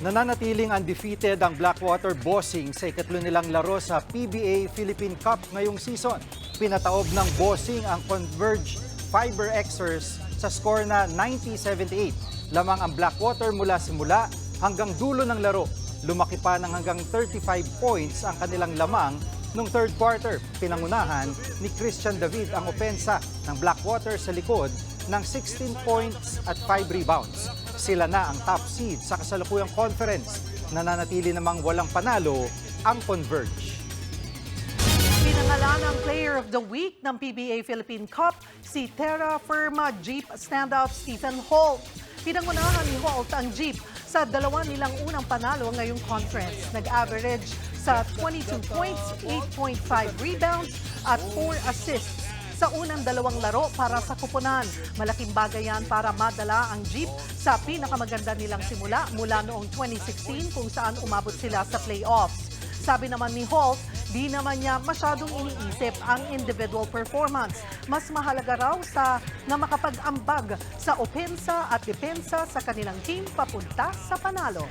Nananatiling undefeated ang Blackwater Bossing sa ikatlo nilang laro sa PBA Philippine Cup ngayong season. Pinataob ng Bossing ang Converge Fiber Xers sa score na 90-78. Lamang ang Blackwater mula simula hanggang dulo ng laro. Lumaki pa ng hanggang 35 points ang kanilang lamang noong third quarter. Pinangunahan ni Christian David ang opensa ng Blackwater sa likod ng 16 points at 5 rebounds. Sila na ang top seed sa kasalukuyang conference. Nananatili namang walang panalo ang Converge. Pinangalan ang Player of the Week ng PBA Philippine Cup si Terra Firma Jeep standout Stephen Holt. Pinangunahan ni Holt ang Jeep sa dalawa nilang unang panalo ngayong conference. Nag-average sa 22 points, 8.5 rebounds at 4 assists sa unang dalawang laro para sa kupunan. Malaking bagay yan para madala ang Jeep sa pinakamaganda nilang simula mula noong 2016 kung saan umabot sila sa playoffs. Sabi naman ni Holt, di naman niya masyadong iniisip ang individual performance. Mas mahalaga raw na makapag-ambag sa opensa at depensa sa kanilang team papunta sa panalo.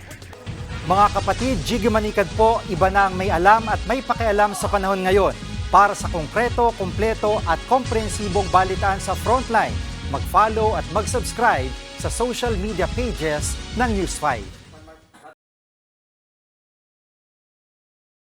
Mga kapatid, Jiggy Manikad po, iba na ang may alam at may pakialam sa panahon ngayon. Para sa konkreto, kumpleto at komprehensibong balitaan sa Frontline, mag-follow at mag-subscribe sa social media pages ng News 5.